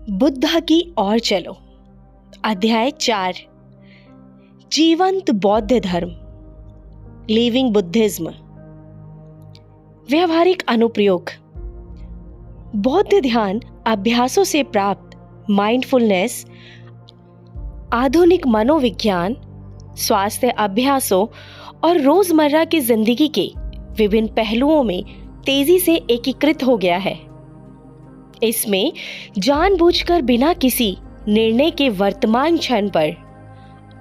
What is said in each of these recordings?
बुद्धा की ओर चलो। अध्याय 4। जीवंत बौद्ध धर्म, लिविंग बुद्धिज्म। व्यवहारिक अनुप्रयोग। बौद्ध ध्यान अभ्यासों से प्राप्त माइंडफुलनेस आधुनिक मनोविज्ञान, स्वास्थ्य अभ्यासों और रोजमर्रा की जिंदगी के विभिन्न पहलुओं में तेजी से एकीकृत हो गया है। इसमें जानबूझकर बिना किसी निर्णय के वर्तमान क्षण पर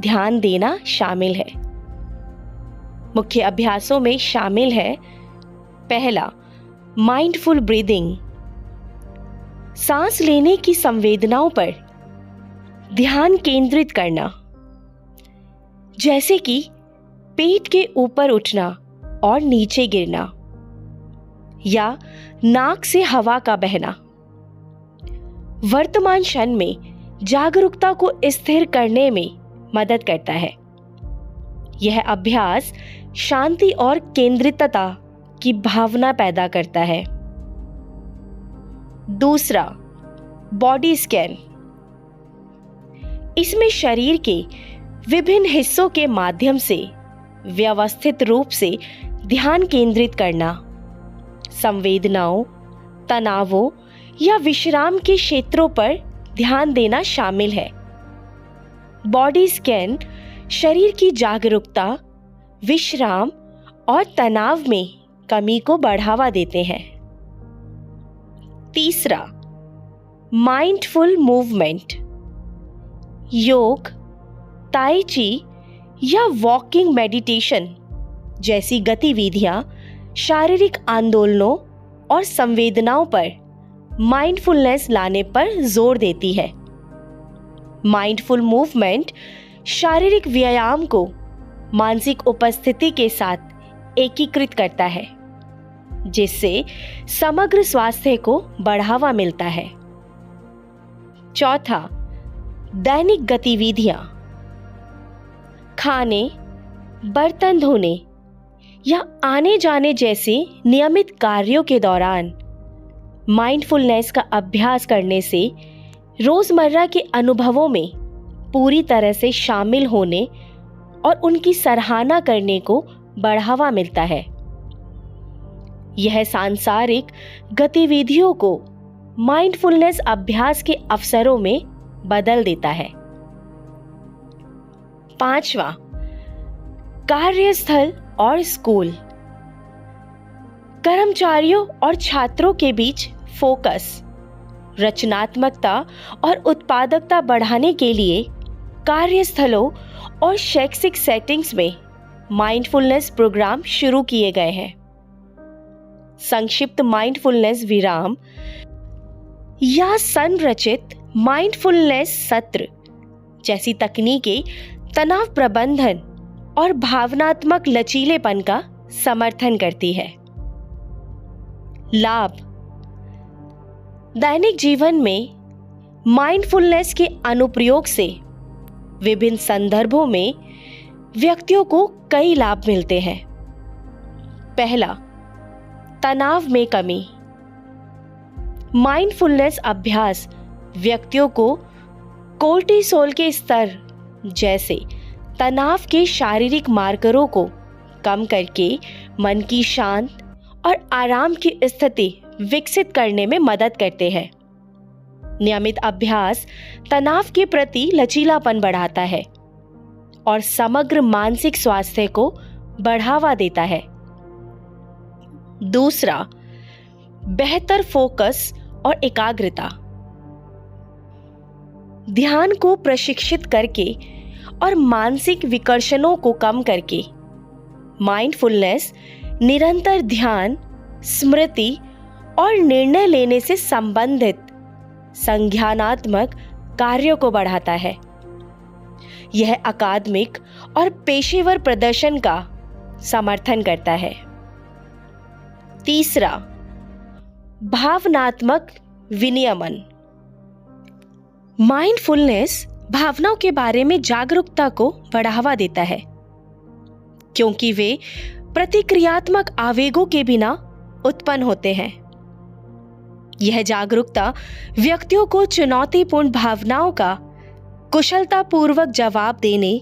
ध्यान देना शामिल है। मुख्य अभ्यासों में शामिल है: पहला, माइंडफुल ब्रीदिंग, सांस लेने की संवेदनाओं पर ध्यान केंद्रित करना, जैसे कि पेट के ऊपर उठना और नीचे गिरना या नाक से हवा का बहना। वर्तमान क्षण में जागरूकता को स्थिर करने में मदद करता है। यह अभ्यास शांति और केंद्रितता की भावना पैदा करता है। दूसरा, बॉडी स्कैन। इसमें शरीर के विभिन्न हिस्सों के माध्यम से व्यवस्थित रूप से ध्यान केंद्रित करना, संवेदनाओं, तनावों या विश्राम के क्षेत्रों पर ध्यान देना शामिल है। बॉडी स्कैन शरीर की जागरूकता, विश्राम और तनाव में कमी को बढ़ावा देते हैं। तीसरा, माइंडफुल मूवमेंट। योग, ताई ची या वॉकिंग मेडिटेशन जैसी गतिविधियां शारीरिक आंदोलनों और संवेदनाओं पर माइंडफुलनेस लाने पर जोर देती है। माइंडफुल मूवमेंट शारीरिक व्यायाम को मानसिक उपस्थिति के साथ एकीकृत करता है, जिससे समग्र स्वास्थ्य को बढ़ावा मिलता है। चौथा, दैनिक गतिविधियां। खाने, बर्तन धोने या आने जाने जैसे नियमित कार्यों के दौरान माइंडफुलनेस का अभ्यास करने से रोजमर्रा के अनुभवों में पूरी तरह से शामिल होने और उनकी सराहना करने को बढ़ावा मिलता है। यह सांसारिक गतिविधियों को माइंडफुलनेस अभ्यास के अवसरों में बदल देता है। पांचवा, कार्यस्थल और स्कूल। कर्मचारियों और छात्रों के बीच फोकस, रचनात्मकता और उत्पादकता बढ़ाने के लिए कार्यस्थलों और शैक्षिक सेटिंग्स में माइंडफुलनेस प्रोग्राम शुरू किए गए हैं। संक्षिप्त माइंडफुलनेस विराम या संरचित माइंडफुलनेस सत्र जैसी तकनीकें तनाव प्रबंधन और भावनात्मक लचीलेपन का समर्थन करती है। लाभ। दैनिक जीवन में माइंडफुलनेस के अनुप्रयोग से विभिन्न संदर्भों में व्यक्तियों को कई लाभ मिलते हैं। पहला, तनाव में कमी। माइंडफुलनेस अभ्यास व्यक्तियों को कोर्टिसोल के स्तर जैसे तनाव के शारीरिक मार्करों को कम करके मन की शांत और आराम की स्थिति विकसित करने में मदद करते हैं। नियमित अभ्यास तनाव के प्रति लचीलापन बढ़ाता है और समग्र मानसिक स्वास्थ्य को बढ़ावा देता है। दूसरा, बेहतर फोकस और एकाग्रता। ध्यान को प्रशिक्षित करके और मानसिक विकर्षणों को कम करके माइंडफुलनेस निरंतर ध्यान, स्मृति और निर्णय लेने से संबंधित संज्ञानात्मक कार्यों को बढ़ाता है। यह अकादमिक और पेशेवर प्रदर्शन का समर्थन करता है। तीसरा, भावनात्मक विनियमन। माइंडफुलनेस भावनाओं के बारे में जागरूकता को बढ़ावा देता है, क्योंकि वे प्रतिक्रियात्मक आवेगों के बिना उत्पन्न होते हैं। यह जागरूकता व्यक्तियों को चुनौतीपूर्ण भावनाओं का कुशलतापूर्वक जवाब देने,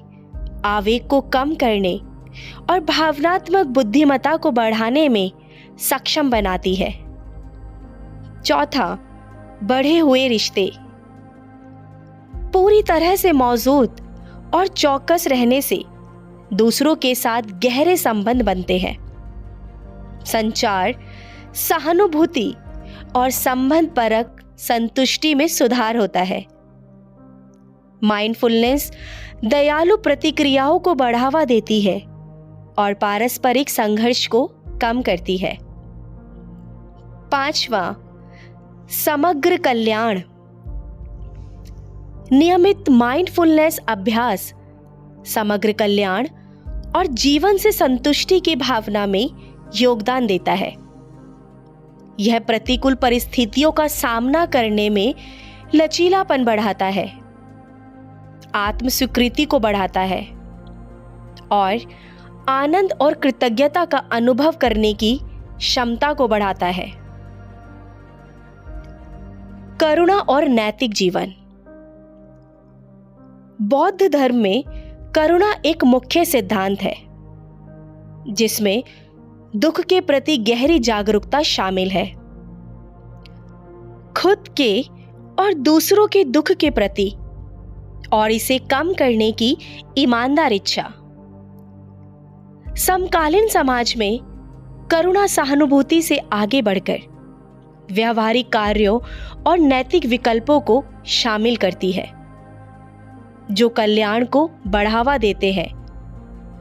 आवेग को कम करने और भावनात्मक बुद्धिमत्ता को बढ़ाने में सक्षम बनाती है। चौथा, बढ़े हुए रिश्ते। पूरी तरह से मौजूद और चौकस रहने से दूसरों के साथ गहरे संबंध बनते हैं। संचार, सहानुभूति और संबंध परक संतुष्टि में सुधार होता है। माइंडफुलनेस दयालु प्रतिक्रियाओं को बढ़ावा देती है और पारस्परिक संघर्ष को कम करती है। पांचवा, समग्र कल्याण। नियमित माइंडफुलनेस अभ्यास समग्र कल्याण और जीवन से संतुष्टि की भावना में योगदान देता है। यह प्रतिकूल परिस्थितियों का सामना करने में लचीलापन बढ़ाता है, आत्मस्वीकृति को बढ़ाता है और आनंद और कृतज्ञता का अनुभव करने की क्षमता को बढ़ाता है। करुणा और नैतिक जीवन। बौद्ध धर्म में करुणा एक मुख्य सिद्धांत है, जिसमें दुख के प्रति गहरी जागरूकता शामिल है। खुद के और दूसरों के दुख के प्रति और इसे कम करने की ईमानदार इच्छा। समकालीन समाज में करुणा सहानुभूति से आगे बढ़कर व्यावहारिक कार्यों और नैतिक विकल्पों को शामिल करती है, जो कल्याण को बढ़ावा देते हैं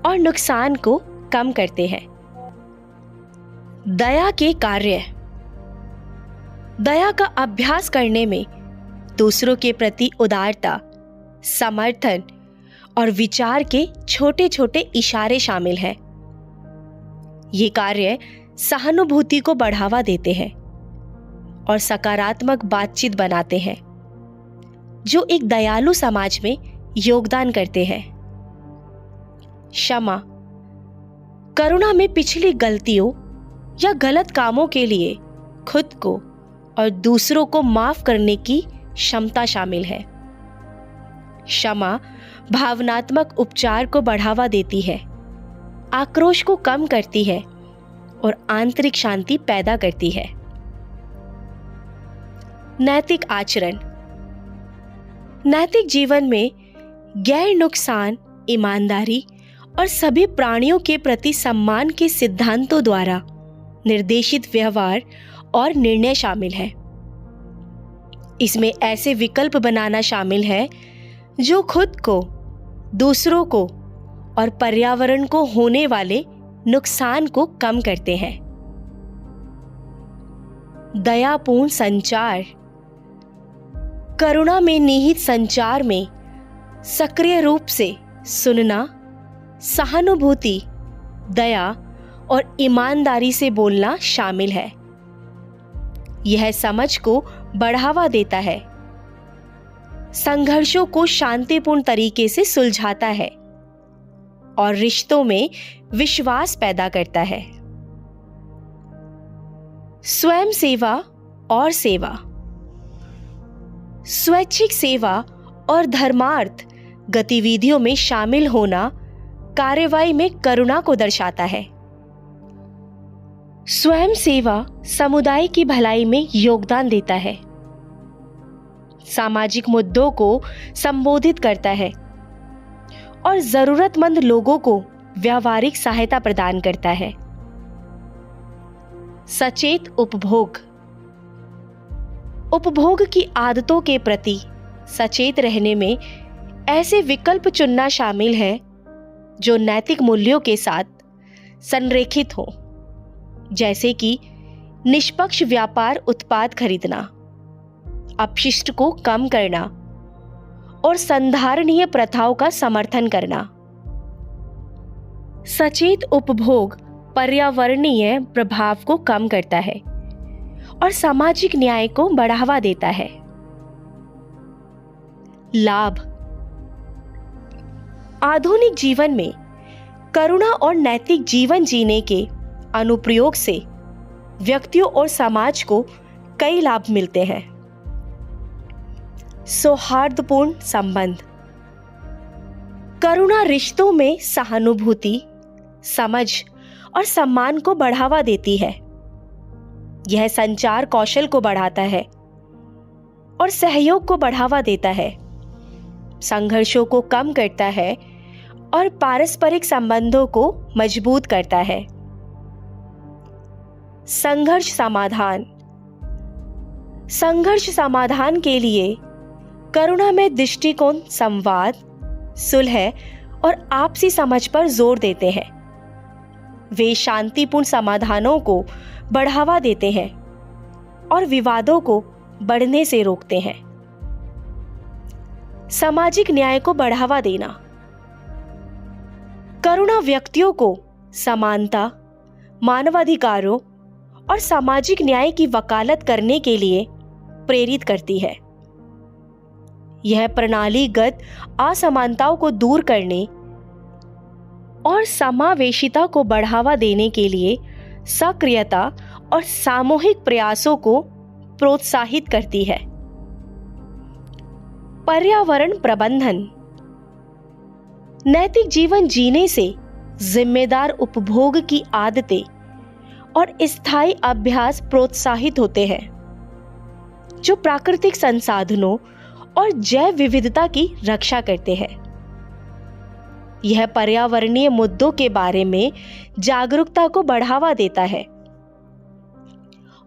और नुकसान को कम करते हैं। दया के कार्य। दया का अभ्यास करने में दूसरों के प्रति उदारता, समर्थन और विचार के छोटे छोटे इशारे शामिल हैं। ये कार्य सहानुभूति को बढ़ावा देते हैं और सकारात्मक बातचीत बनाते हैं, जो एक दयालु समाज में योगदान करते हैं। क्षमा। करुणा में पिछली गलतियों या गलत कामों के लिए खुद को और दूसरों को माफ करने की क्षमता शामिल है। क्षमा भावनात्मक उपचार को बढ़ावा देती है, आक्रोश को कम करती है और आंतरिक शांति पैदा करती है। नैतिक आचरण। नैतिक जीवन में गैर नुकसान, ईमानदारी और सभी प्राणियों के प्रति सम्मान के सिद्धांतों द्वारा निर्देशित व्यवहार और निर्णय शामिल है। इसमें ऐसे विकल्प बनाना शामिल है जो खुद को, दूसरों को और पर्यावरण को होने वाले नुकसान को कम करते हैं। दयापूर्ण संचार। करुणा में निहित संचार में सक्रिय रूप से सुनना, सहानुभूति, दया और ईमानदारी से बोलना शामिल है। यह समझ को बढ़ावा देता है, संघर्षों को शांतिपूर्ण तरीके से सुलझाता है और रिश्तों में विश्वास पैदा करता है। स्वयं सेवा और सेवा। स्वैच्छिक सेवा और धर्मार्थ गतिविधियों में शामिल होना कार्रवाई में करुणा को दर्शाता है। स्वयं सेवा समुदाय की भलाई में योगदान देता है, सामाजिक मुद्दों को संबोधित करता है और जरूरतमंद लोगों को व्यावहारिक सहायता प्रदान करता है। सचेत उपभोग। उपभोग की आदतों के प्रति सचेत रहने में ऐसे विकल्प चुनना शामिल है जो नैतिक मूल्यों के साथ संरेखित हो, जैसे कि निष्पक्ष व्यापार उत्पाद खरीदना, अपशिष्ट को कम करना और संधारणीय प्रथाओं का समर्थन करना। सचेत उपभोग पर्यावरणीय प्रभाव को कम करता है और सामाजिक न्याय को बढ़ावा देता है। लाभ। आधुनिक जीवन में करुणा और नैतिक जीवन जीने के अनुप्रयोग से व्यक्तियों और समाज को कई लाभ मिलते हैं। सौहार्दपूर्ण संबंध। करुणा रिश्तों में सहानुभूति, समझ और सम्मान को बढ़ावा देती है। यह संचार कौशल को बढ़ाता है और सहयोग को बढ़ावा देता है, संघर्षों को कम करता है और पारस्परिक संबंधों को मजबूत करता है। संघर्ष समाधान। संघर्ष समाधान के लिए करुणामय दृष्टिकोण संवाद, सुलह और आपसी समझ पर जोर देते हैं। वे शांतिपूर्ण समाधानों को बढ़ावा देते हैं और विवादों को बढ़ने से रोकते हैं। सामाजिक न्याय को बढ़ावा देना। करुणा व्यक्तियों को समानता, मानवाधिकारों और सामाजिक न्याय की वकालत करने के लिए प्रेरित करती है। यह प्रणालीगत असमानताओं को दूर करने और समावेशिता को बढ़ावा देने के लिए सक्रियता और सामूहिक प्रयासों को प्रोत्साहित करती है। पर्यावरण प्रबंधन। नैतिक जीवन जीने से जिम्मेदार उपभोग की आदतें और स्थायी अभ्यास प्रोत्साहित होते हैं, जो प्राकृतिक संसाधनों और जैव विविधता की रक्षा करते हैं। यह पर्यावरणीय मुद्दों के बारे में जागरूकता को बढ़ावा देता है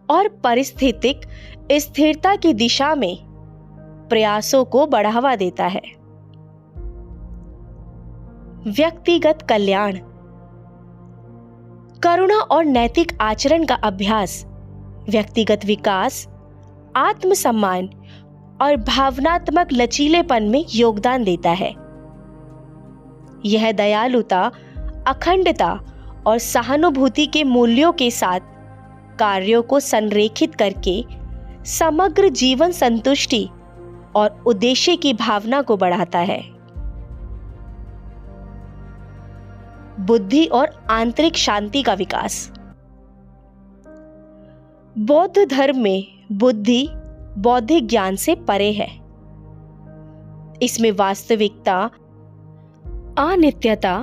और पारिस्थितिक स्थिरता की दिशा में प्रयासों को बढ़ावा देता है। व्यक्तिगत कल्याण। करुणा और नैतिक आचरण का अभ्यास व्यक्तिगत विकास, आत्मसम्मान और भावनात्मक लचीलेपन में योगदान देता है। यह दयालुता, अखंडता और सहानुभूति के मूल्यों के साथ कार्यों को संरेखित करके समग्र जीवन संतुष्टि और उद्देश्य की भावना को बढ़ाता है। बुद्धि और आंतरिक शांति का विकास। बौद्ध धर्म में बुद्धि बौद्धिक ज्ञान से परे है। इसमें वास्तविकता, अनित्यता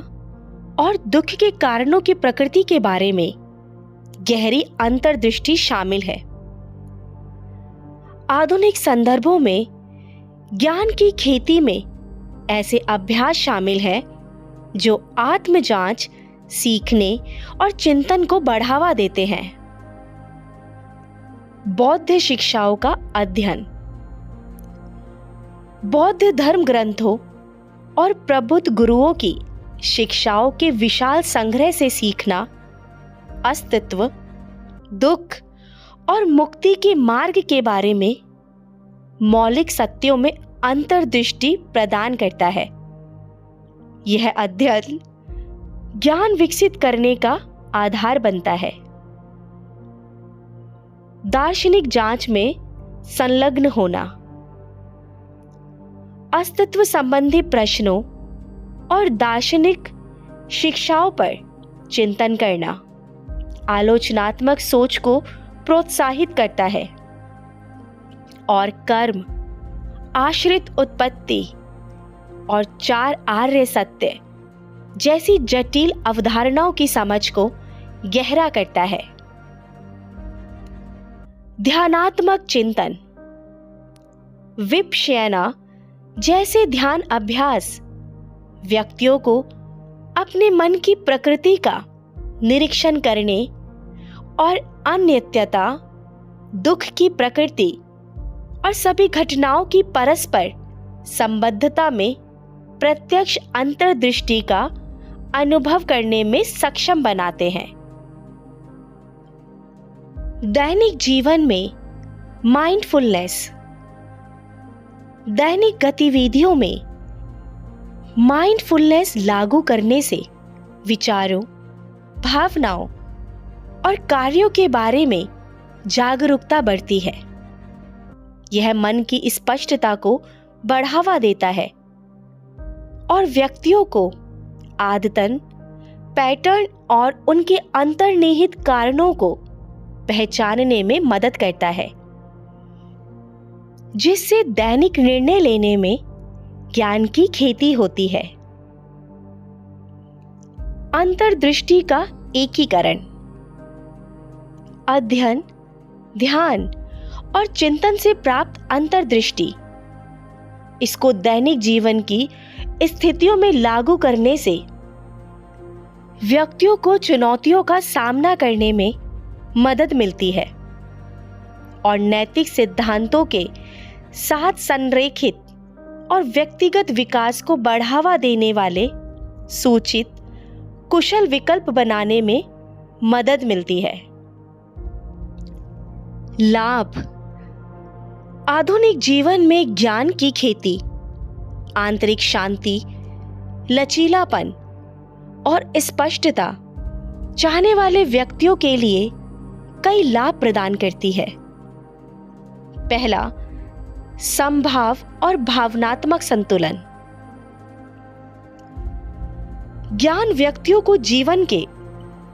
और दुख के कारणों की प्रकृति के बारे में गहरी अंतर्दृष्टि शामिल है। आधुनिक संदर्भों में ज्ञान की खेती में ऐसे अभ्यास शामिल है जो आत्मजांच, सीखने और चिंतन को बढ़ावा देते हैं। बौद्ध शिक्षाओं का अध्ययन। बौद्ध धर्म ग्रंथों और प्रबुद्ध गुरुओं की शिक्षाओं के विशाल संग्रह से सीखना अस्तित्व, दुख और मुक्ति के मार्ग के बारे में मौलिक सत्यों में अंतर्दृष्टि प्रदान करता है। यह अध्ययन ज्ञान विकसित करने का आधार बनता है। दार्शनिक जांच में संलग्न होना। अस्तित्व संबंधी प्रश्नों और दार्शनिक शिक्षाओं पर चिंतन करना आलोचनात्मक सोच को प्रोत्साहित करता है और कर्म, आश्रित उत्पत्ति और 4 आर्य सत्य जैसी जटिल अवधारणाओं की समझ को गहरा करता है। ध्यानात्मक चिंतन। विपश्यना जैसे ध्यान अभ्यास व्यक्तियों को अपने मन की प्रकृति का निरीक्षण करने और अनित्यता, दुख की प्रकृति और सभी घटनाओं की परस्पर संबद्धता में प्रत्यक्ष अंतर्दृष्टि का अनुभव करने में सक्षम बनाते हैं। दैनिक जीवन में माइंडफुलनेस। दैनिक गतिविधियों में माइंडफुलनेस लागू करने से विचारों, भावनाओं और कार्यों के बारे में जागरूकता बढ़ती है। यह मन की स्पष्टता को बढ़ावा देता है और व्यक्तियों को आदतन, पैटर्न और उनके अंतर्निहित कारणों को पहचानने में मदद करता है। जिससे दैनिक निर्णय लेने में ज्ञान की खेती होती है। अंतर्दृष्टि का एकीकरण। अध्ययन, ध्यान और चिंतन से प्राप्त अंतर्दृष्टि, इसको दैनिक जीवन की स्थितियों में लागू करने से व्यक्तियों को चुनौतियों का सामना करने में मदद मिलती है और नैतिक सिद्धांतों के साथ संरेखित और व्यक्तिगत विकास को बढ़ावा देने वाले सूचित कुशल विकल्प बनाने में मदद मिलती है। लाभ। आधुनिक जीवन में ज्ञान की खेती आंतरिक शांति, लचीलापन और स्पष्टता चाहने वाले व्यक्तियों के लिए कई लाभ प्रदान करती है। पहला, संभाव और भावनात्मक संतुलन। ज्ञान व्यक्तियों को जीवन के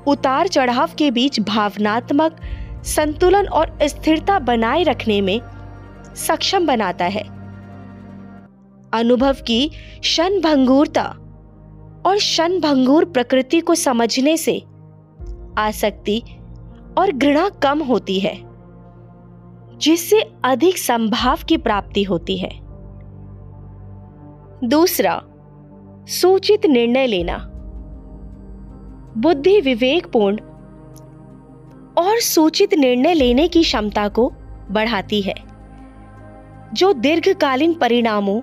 उतार चढ़ाव के बीच भावनात्मक संतुलन और स्थिरता बनाए रखने में सक्षम बनाता है। अनुभव की क्षणभंगुरता और क्षणभंगुर प्रकृति को समझने से आसक्ति और घृणा कम होती है, जिससे अधिक संभाव की प्राप्ति होती है। दूसरा, सूचित निर्णय लेना। बुद्धि विवेकपूर्ण और सूचित निर्णय लेने की क्षमता को बढ़ाती है, जो दीर्घकालीन परिणामों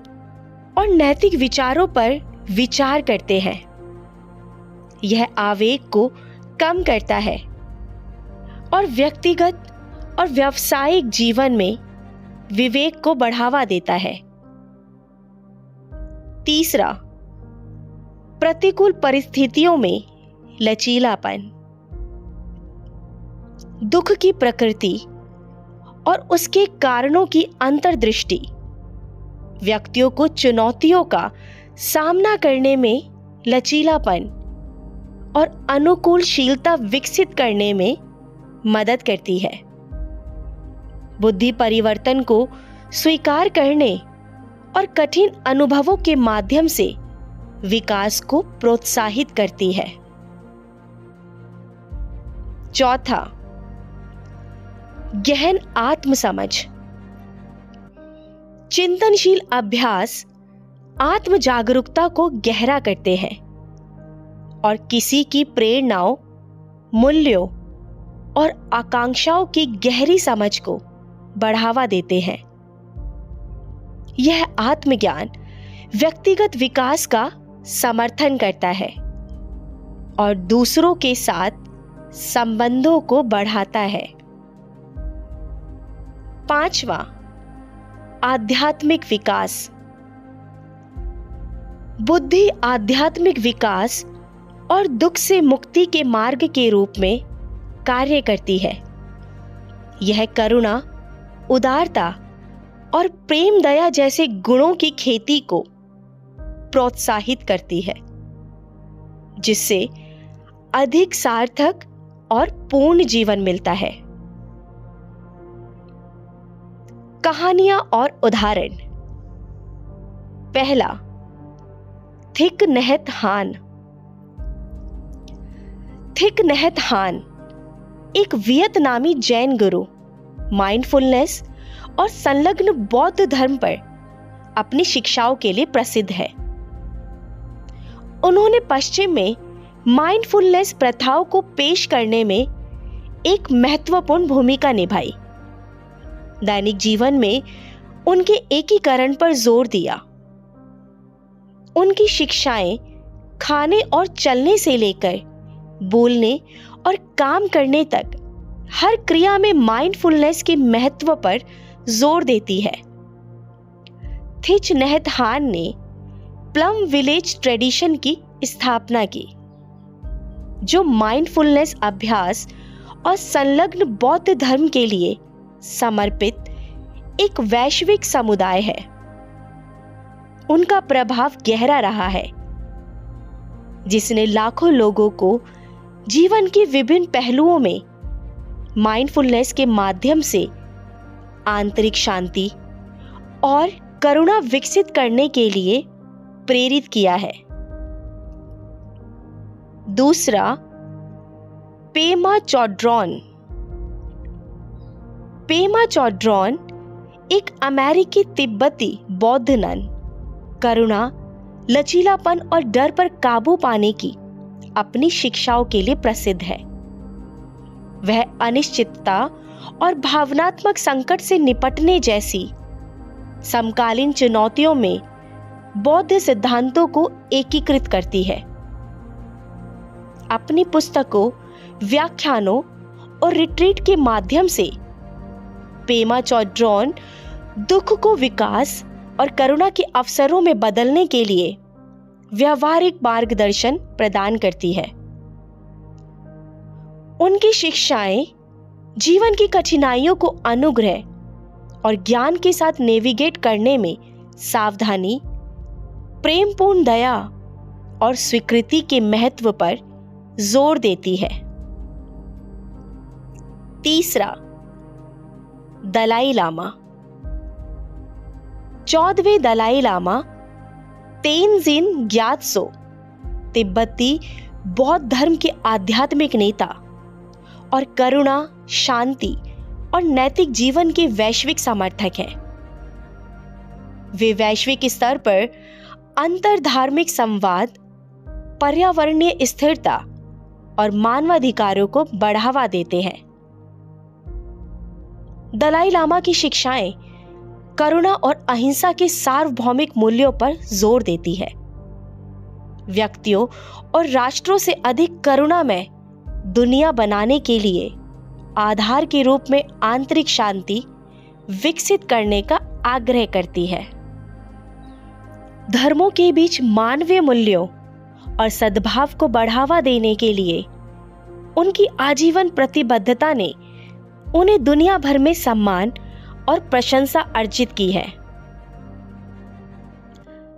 और नैतिक विचारों पर विचार करते हैं। यह आवेग को कम करता है और व्यक्तिगत और व्यावसायिक जीवन में विवेक को बढ़ावा देता है। तीसरा, प्रतिकूल परिस्थितियों में लचीलापन। दुख की प्रकृति और उसके कारणों की अंतर्दृष्टि व्यक्तियों को चुनौतियों का सामना करने में लचीलापन और अनुकूलशीलता विकसित करने में मदद करती है। बुद्धि परिवर्तन को स्वीकार करने और कठिन अनुभवों के माध्यम से विकास को प्रोत्साहित करती है। चौथा, गहन आत्मसमझ। चिंतनशील अभ्यास आत्म जागरूकता को गहरा करते हैं और किसी की प्रेरणाओं, मूल्यों और आकांक्षाओं की गहरी समझ को बढ़ावा देते हैं। यह आत्मज्ञान व्यक्तिगत विकास का समर्थन करता है और दूसरों के साथ संबंधों को बढ़ाता है। पांचवा, आध्यात्मिक विकास। बुद्धि आध्यात्मिक विकास और दुख से मुक्ति के मार्ग के रूप में कार्य करती है। यह करुणा, उदारता और प्रेम दया जैसे गुणों की खेती को प्रोत्साहित करती है, जिससे अधिक सार्थक और पूर्ण जीवन मिलता है। कहानियां और उदाहरण। पहला, थिक नहत हान। थिक नहत हान एक वियतनामी जैन गुरु माइंडफुलनेस और संलग्न बौद्ध धर्म पर अपनी शिक्षाओं के लिए प्रसिद्ध है। उन्होंने पश्चिम में माइंडफुलनेस प्रथाओं को पेश करने में एक महत्वपूर्ण भूमिका निभाई। दैनिक जीवन में उनके एकीकरण पर जोर दिया। उनकी शिक्षाएं खाने और चलने से लेकर बोलने और काम करने तक हर क्रिया में माइंडफुलनेस के महत्व पर जोर देती है। थिच नहत हान ने प्लम विलेज ट्रेडिशन की स्थापना की, जो माइंडफुलनेस अभ्यास और संलग्न बौद्ध धर्म के लिए समर्पित एक वैश्विक समुदाय है। उनका प्रभाव गहरा रहा है, जिसने लाखों लोगों को जीवन के विभिन्न पहलुओं में माइंडफुलनेस के माध्यम से आंतरिक शांति और करुणा विकसित करने के लिए प्रेरित किया है। दूसरा, पेमा चोड्रॉन। पेमा चोड्रॉन एक अमेरिकी तिब्बती बौद्ध नन करुणा, लचीलापन और डर पर काबू पाने की अपनी शिक्षाओं के लिए प्रसिद्ध है। वह अनिश्चितता और भावनात्मक संकट से निपटने जैसी समकालीन चुनौतियों में बौद्ध सिद्धांतों को एकीकृत करती है। अपनी पुस्तकों, व्याख्यानों और रिट्रीट के माध्यम से पेमा चोड्रॉन दुख को विकास और करुणा के अवसरों में बदलने के लिए व्यावहारिक मार्गदर्शन प्रदान करती है। उनकी शिक्षाएं जीवन की कठिनाइयों को अनुग्रह और ज्ञान के साथ नेविगेट करने में सावधानी, प्रेमपूर्ण दया और स्वीकृति के महत्व पर जोर देती है। तीसरा, दलाई लामा। 14वें दलाई लामा तेनजिन ग्यात्सो तिब्बती बौद्ध धर्म के आध्यात्मिक नेता और करुणा, शांति और नैतिक जीवन के वैश्विक समर्थक हैं। वे वैश्विक स्तर पर अंतरधार्मिक संवाद, पर्यावरणीय स्थिरता और मानवाधिकारों को बढ़ावा देते हैं। दलाई लामा की शिक्षाएं करुणा और अहिंसा के सार्वभौमिक मूल्यों पर जोर देती है। व्यक्तियों और राष्ट्रों से अधिक करुणामय दुनिया बनाने के लिए आधार के रूप में आंतरिक शांति विकसित करने का आग्रह करती है। धर्मों के बीच मानवीय मूल्यों और सद्भाव को बढ़ावा देने के लिए उनकी आजीवन प्रतिबद्धता ने उन्हें दुनिया भर में सम्मान और प्रशंसा अर्जित की है।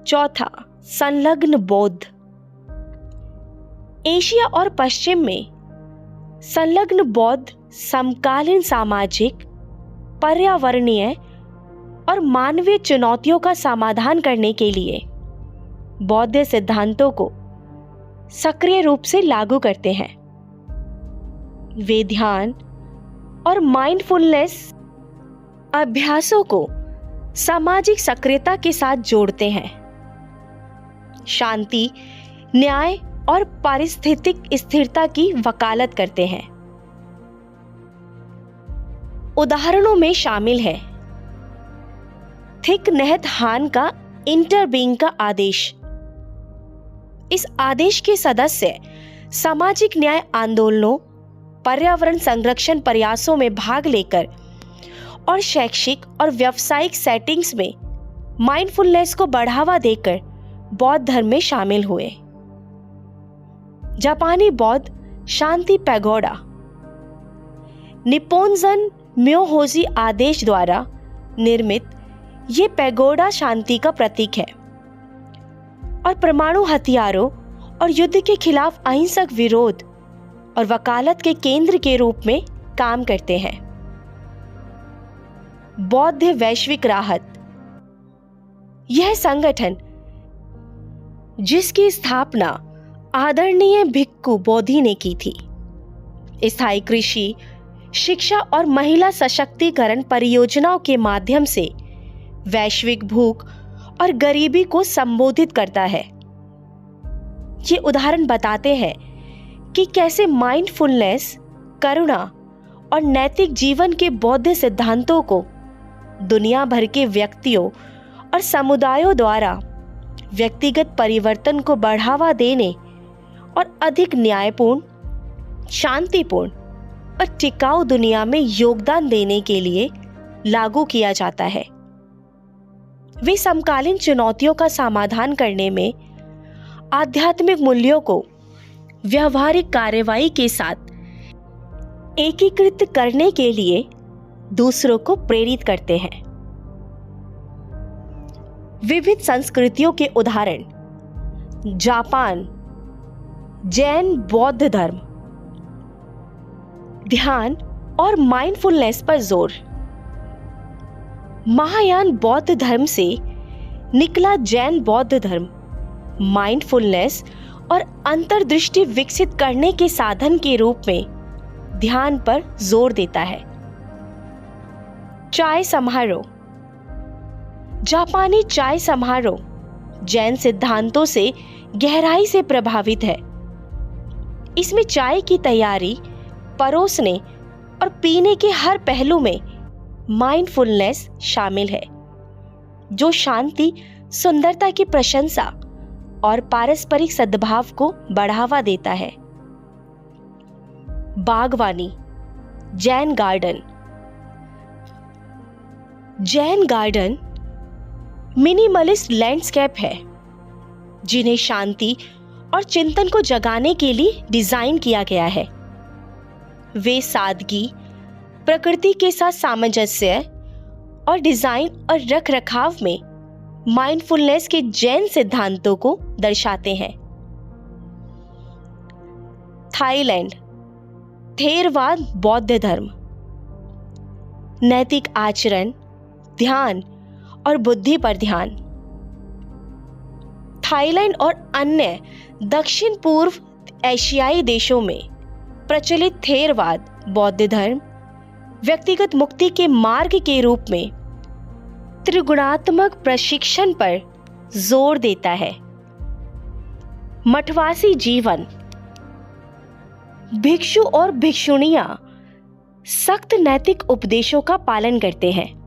चौथा, संलग्न बौद्ध। एशिया और पश्चिम में संलग्न बौद्ध समकालीन सामाजिक, पर्यावरणीय और मानवीय चुनौतियों का समाधान करने के लिए बौद्ध सिद्धांतों को सक्रिय रूप से लागू करते हैं। वे ध्यान और माइंडफुलनेस अभ्यासों को सामाजिक सक्रियता के साथ जोड़ते हैं। शांति, न्याय और पारिस्थितिक स्थिरता की वकालत करते हैं। उदाहरणों में शामिल है थिक नहत हान का इंटरबीइंग का आदेश। इस आदेश के सदस्य सामाजिक न्याय आंदोलनों, पर्यावरण संरक्षण प्रयासों में भाग लेकर और शैक्षिक और व्यावसायिक सेटिंग्स में माइंडफुलनेस को बढ़ावा देकर बौद्ध धर्म में शामिल हुए। जापानी बौद्ध शांति पैगोडा निप्पोनजन म्योहोजी आदेश द्वारा निर्मित ये पैगोडा शांति का प्रतीक है और परमाणु हथियारों और युद्ध के खिलाफ अहिंसक विरोध और वकालत के केंद्र के रूप में काम करते हैं। बौद्ध वैश्विक राहत। यह संगठन, जिसकी स्थापना आदरणीय भिक्खु बोधि ने की थी, स्थायी कृषि, शिक्षा और महिला सशक्तिकरण परियोजनाओं के माध्यम से वैश्विक भूख और गरीबी को संबोधित करता है। ये उदाहरण बताते हैं कि कैसे माइंडफुलनेस, करुणा और नैतिक जीवन के बौद्ध सिद्धांतों को दुनिया भर के व्यक्तियों और समुदायों द्वारा व्यक्तिगत परिवर्तन को बढ़ावा देने और अधिक न्यायपूर्ण, शांतिपूर्ण और टिकाऊ दुनिया में योगदान देने के लिए लागू किया जाता है। वे समकालीन चुनौतियों का समाधान करने में आध्यात्मिक मूल्यों को व्यावहारिक कार्रवाई के साथ एकीकृत करने के लिए दूसरों को प्रेरित करते हैं। विविध संस्कृतियों के उदाहरण: जापान, जैन बौद्ध धर्म, ध्यान और माइंडफुलनेस पर जोर। महायान बौद्ध धर्म से निकला जैन बौद्ध धर्म माइंडफुलनेस और अंतर्दृष्टि विकसित करने के साधन के रूप में ध्यान पर जोर देता है। चाय समारोह। जापानी चाय समारोह जैन सिद्धांतों से गहराई से प्रभावित है। इसमें चाय की तैयारी, परोसने और पीने के हर पहलू में माइंडफुलनेस शामिल है, जो शांति, सुंदरता की प्रशंसा और पारस्परिक सद्भाव को बढ़ावा देता है। बागवानी, Jain garden. Jain garden minimalist landscape है, जिन्हें शांति और चिंतन को जगाने के लिए डिजाइन किया गया है। वे सादगी, प्रकृति के साथ सामंजस्य और डिजाइन और रखरखाव में माइंडफुलनेस के जैन सिद्धांतों को दर्शाते हैं। थाईलैंड, थेरवाद बौद्ध धर्म। नैतिक आचरण, ध्यान और बुद्धि पर ध्यान। थाईलैंड और अन्य दक्षिण पूर्व एशियाई देशों में प्रचलित थेरवाद बौद्ध धर्म व्यक्तिगत मुक्ति के मार्ग के रूप में त्रिगुणात्मक प्रशिक्षण पर जोर देता है। मठवासी जीवन। भिक्षु और भिक्षुणियां सख्त नैतिक उपदेशों का पालन करते हैं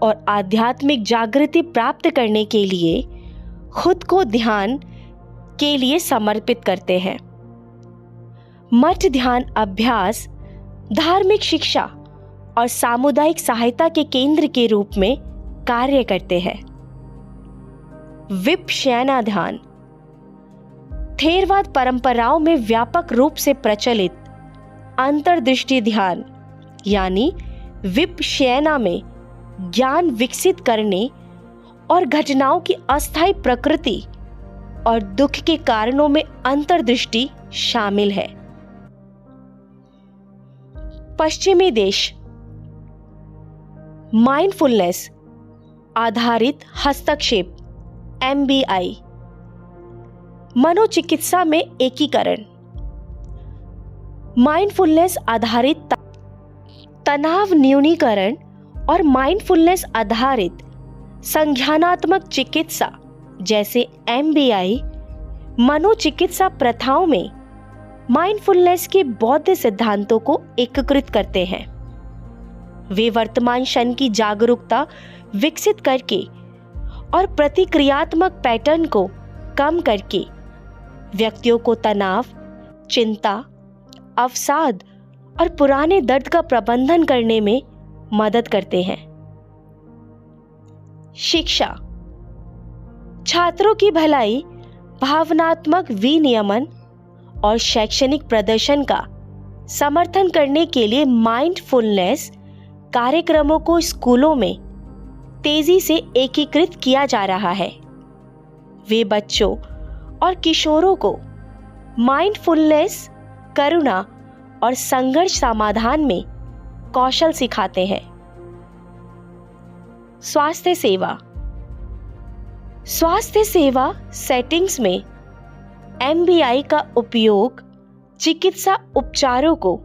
और आध्यात्मिक जागृति प्राप्त करने के लिए खुद को ध्यान के लिए समर्पित करते हैं। मठ ध्यान अभ्यास, धार्मिक शिक्षा और सामुदायिक सहायता के केंद्र के रूप में कार्य करते हैं। विपश्यना ध्यान। थेरवाद परंपराओं में व्यापक रूप से प्रचलित अंतर्दृष्टि ध्यान यानी विपश्यना में ज्ञान विकसित करने और घटनाओं की अस्थायी प्रकृति और दुख के कारणों में अंतर्दृष्टि शामिल है। पश्चिमी देश। माइंडफुलनेस आधारित हस्तक्षेप MBI। मनोचिकित्सा में एकीकरण। माइंडफुलनेस आधारित तनाव न्यूनीकरण और माइंडफुलनेस आधारित संज्ञानात्मक चिकित्सा जैसे MBI मनोचिकित्सा प्रथाओं में माइंडफुलनेस के बौद्ध सिद्धांतों को एकीकृत करते हैं। वे वर्तमान क्षण की जागरूकता विकसित करके और प्रतिक्रियात्मक पैटर्न को कम करके व्यक्तियों को तनाव, चिंता, अवसाद और पुराने दर्द का प्रबंधन करने में मदद करते हैं। शिक्षा। छात्रों की भलाई, भावनात्मक विनियमन और शैक्षणिक प्रदर्शन का समर्थन करने के लिए माइंडफुलनेस कार्यक्रमों को स्कूलों में तेजी से एकीकृत किया जा रहा है। वे बच्चों और किशोरों को माइंडफुलनेस, करुणा और संघर्ष समाधान में कौशल सिखाते हैं। स्वास्थ्य सेवा। स्वास्थ्य सेवा सेटिंग्स में MBI का उपयोग चिकित्सा उपचारों को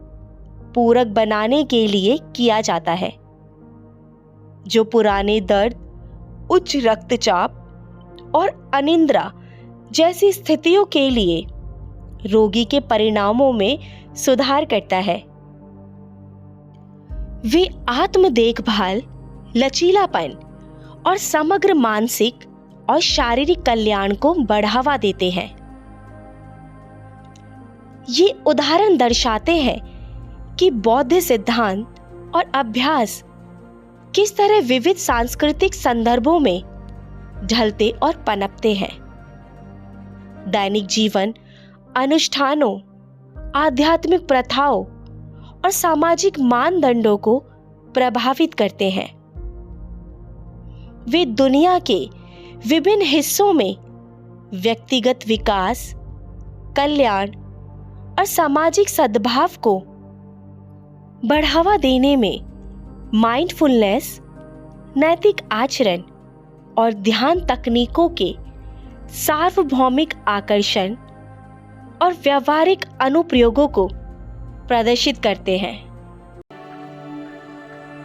पूरक बनाने के लिए किया जाता है, जो पुराने दर्द, उच्च रक्तचाप और अनिद्रा जैसी स्थितियों के लिए रोगी के परिणामों में सुधार करता है। वे आत्म देखभाल, लचीलापन और समग्र मानसिक और शारीरिक कल्याण को बढ़ावा देते हैं। ये उदाहरण दर्शाते हैं कि बौद्ध सिद्धांत और अभ्यास किस तरह विविध सांस्कृतिक संदर्भों में ढलते और पनपते हैं। दैनिक जीवन, अनुष्ठानों, आध्यात्मिक प्रथाओं और सामाजिक मानदंडों को प्रभावित करते हैं। वे दुनिया के विभिन्न हिस्सों में व्यक्तिगत विकास, कल्याण और सामाजिक सद्भाव को बढ़ावा देने में माइंडफुलनेस, नैतिक आचरण और ध्यान तकनीकों के सार्वभौमिक आकर्षण और व्यावहारिक अनुप्रयोगों को प्रदर्शित करते हैं।